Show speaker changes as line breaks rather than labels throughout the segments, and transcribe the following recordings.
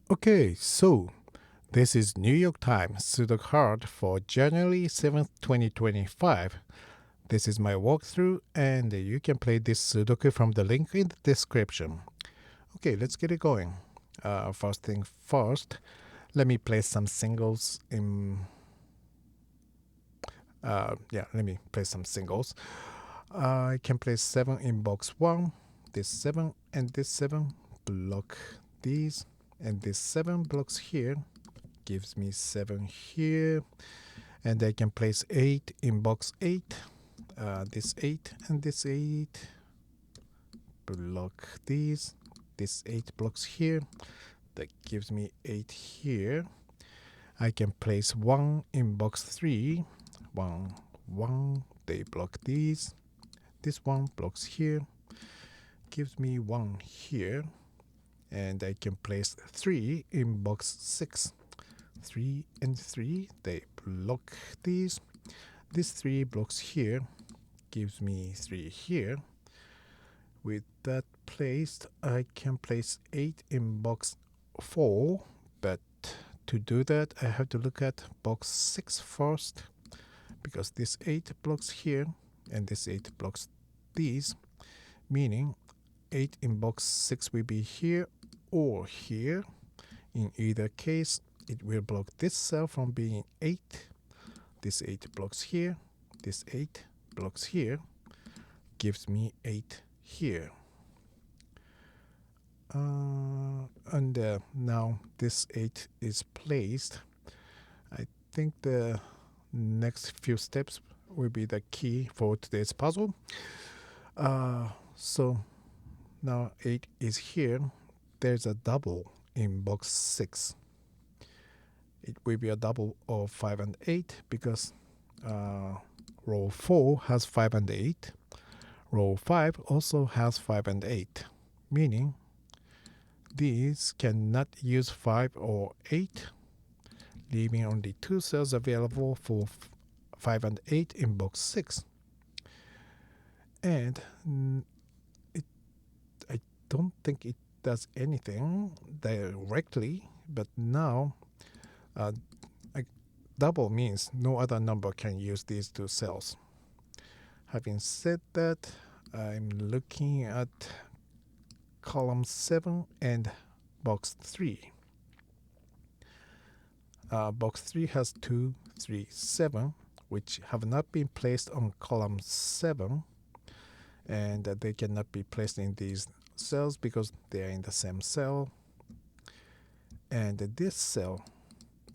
Okay, so this is New York Times Sudoku card for January 7th, 2025. This is my walkthrough, and you can play this Sudoku from the link in the description. Okay, let's get it going. First thing first, let me place some singles in. Let me place some singles. I can place 7 in box 1, this 7 and this 7, block these, and this 7 blocks here, gives me 7 here, and I can place 8 in box 8, this 8 and this 8, block these, this 8 blocks here, that gives me 8 here. I can place 1 in box 3, 1, 1, they block these, this 1 blocks here, gives me 1 here, and I can place 3 in box 6, 3 and 3, they block these, this 3 blocks here, gives me 3 here. With that placed, I can place 8 in box 4, but to do that I have to look at box 6 first, because this 8 blocks here and this 8 blocks these, meaning 8 in box 6 will be here or here. In either case, it will block this cell from being 8. This 8 blocks here, this 8 blocks here, gives me 8 here. And now this 8 is placed. I think the next few steps will be the key for today's puzzle. So now 8 is here. There's a double in box 6. It will be a double of 5 and 8 because row 4 has 5 and 8. Row 5 also has 5 and 8, meaning these cannot use 5 or 8, leaving only 2 cells available for 5 and 8 in box 6. And I don't think it does anything directly, but now double means no other number can use these 2 cells. Having said that, I'm looking at column 7 and box 3. Box 3 has 2, 3, 7, which have not been placed on column 7, and they cannot be placed in these cells because they are in the same cell. And this cell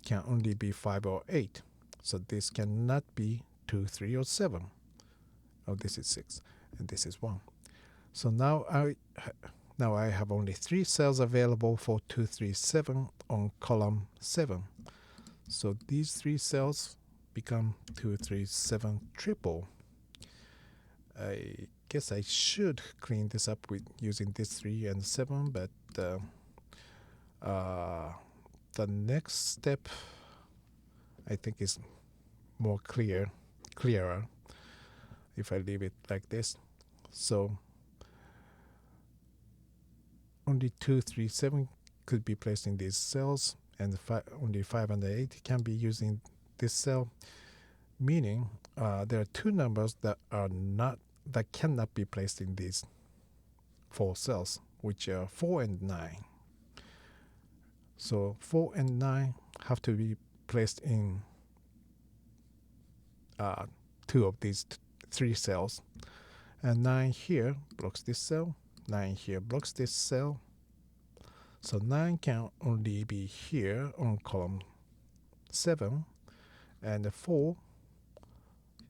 can only be 5 or 8, so this cannot be 2, 3, or 7. Oh, this is 6, and this is 1. So now I have only 3 cells available for 2, 3, 7 on column 7. So these 3 cells become 2, 3, 7 triple. I guess I should clean this up with using this 3 and 7, but the next step I think is more clearer if I leave it like this. So only 2, 3, 7 could be placed in these cells, and only 5 and 8 can be using this cell, meaning there are 2 numbers that cannot be placed in these 4 cells, which are 4 and 9. So 4 and 9 have to be placed in 2 of these 3 cells, and 9 here blocks this cell, 9 here blocks this cell. So 9 can only be here on column 7, and 4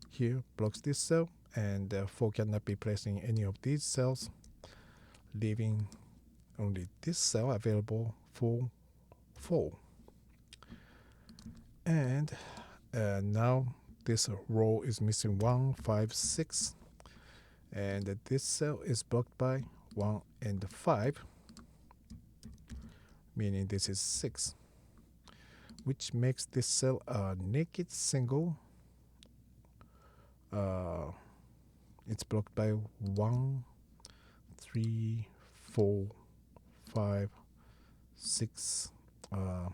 here blocks this cell, and 4 cannot be placed in any of these cells, leaving only this cell available for 4. And now this row is missing 1, 5, 6, and this cell is blocked by 1 and 5, meaning this is 6, which makes this cell a naked single. It's blocked by 1, 3, 4, 5, 6, 7,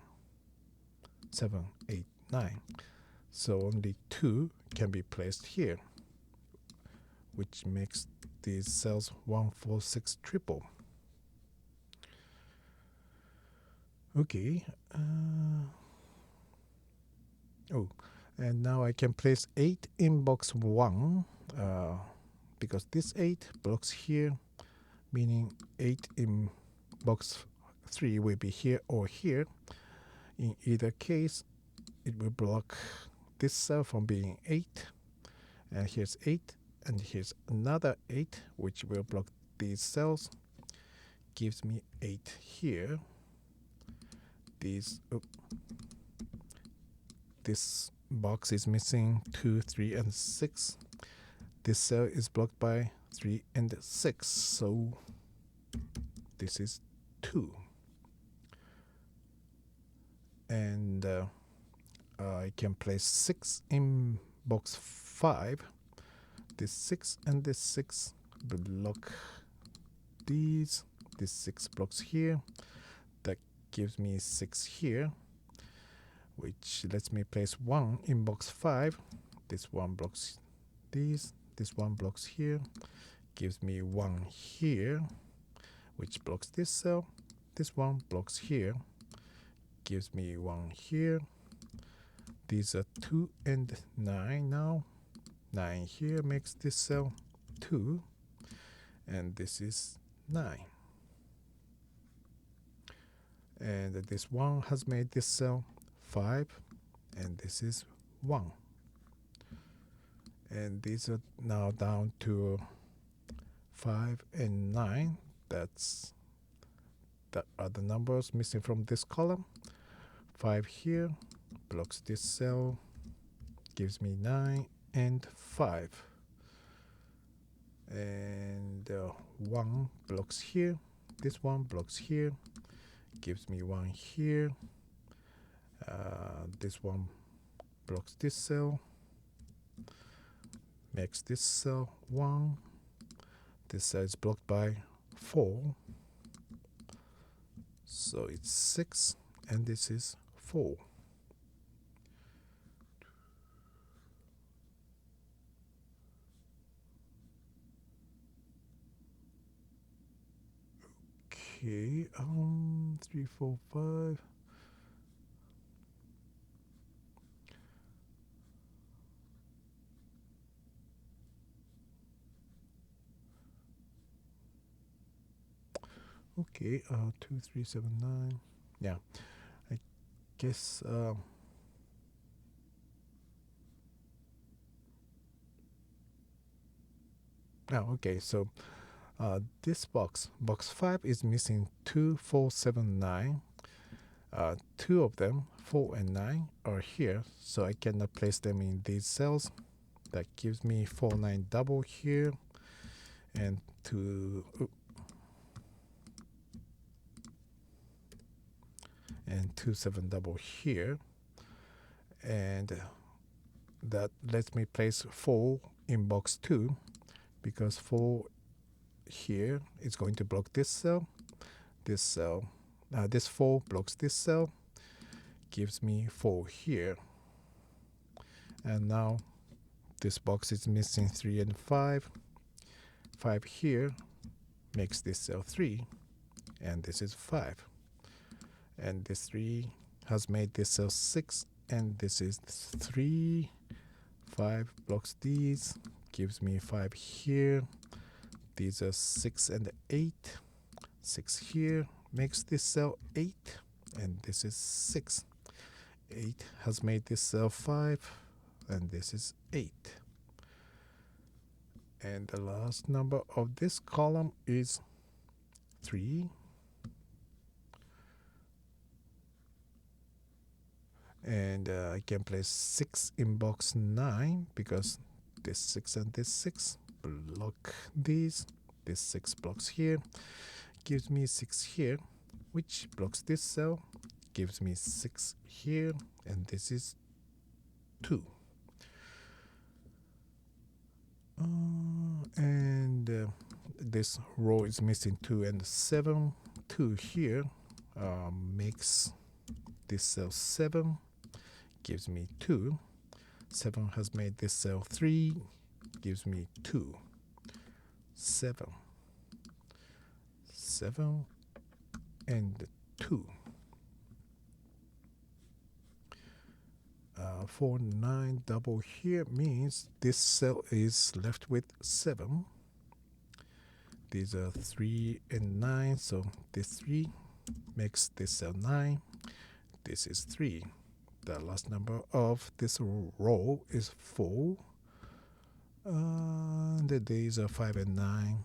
8, 9. So only 2 can be placed here, which makes these cells 1, 4, 6 triple. Okay. And now I can place 8 in box 1 because this 8 blocks here, meaning 8 in box 3 will be here or here. In either case, it will block this cell from being 8. And here's 8, and here's another 8, which will block these cells. Gives me 8 here. This box is missing 2, 3, and 6. This cell is blocked by 3 and 6, so this is 2. And I can place 6 in box 5. This 6 and this 6 block these. This 6 blocks here. That gives me 6 here, which lets me place 1 in box 5. This one blocks these. This one blocks here. Gives me 1 here, which blocks this cell. This one blocks here. Gives me 1 here. These are 2 and 9 now. 9 here makes this cell 2. And this is 9. And this 1 has made this cell 5. And this is 1. And these are now down to 5 and 9. That are the numbers missing from this column. 5 here blocks this cell, gives me 9 and 5. And 1 blocks here. This one blocks here, gives me 1 here. This one blocks this cell, makes this cell 1. This cell is blocked by 4. So it's 6, and this is 4. Okay, 3, 4, 5. Okay, 2, 3, 7, 9. Yeah, I guess okay, so this box 5 is missing 2, 4, 7, 9. 2 of them, 4 and 9, are here, so I cannot place them in these cells. That gives me 4, 9 double here, and 2 and 2, 7 double here, and that lets me place 4 in box 2, because 4 here is going to block this cell. This cell, this 4 blocks this cell, gives me 4 here. And now this box is missing 3 and 5. 5 here makes this cell 3, and this is 5. And this 3 has made this cell 6, and this is 3. 5 blocks these, gives me 5 here. These are 6 and 8. 6 here makes this cell 8, and this is 6. 8 has made this cell 5, and this is 8. And the last number of this column is 3. And I can place 6 in box 9, because this 6 and this 6 block these. This 6 blocks here, gives me 6 here, which blocks this cell, gives me 6 here, and this is 2. And this row is missing 2 and 7. 2 here makes this cell 7, gives me 2. 7 has made this cell 3, gives me 2. 7. 7 and 2. 4, 9 double here means this cell is left with 7. These are 3 and 9, so this 3 makes this cell 9. This is 3. The last number of this row is 4. These are 5 and 9.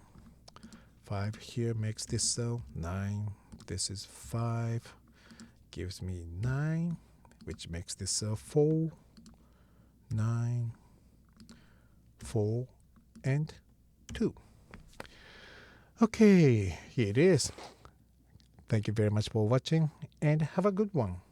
5 here makes this cell 9. This is 5. Gives me 9, which makes this cell 4. 9, 4, and 2. Okay, here it is. Thank you very much for watching and have a good one.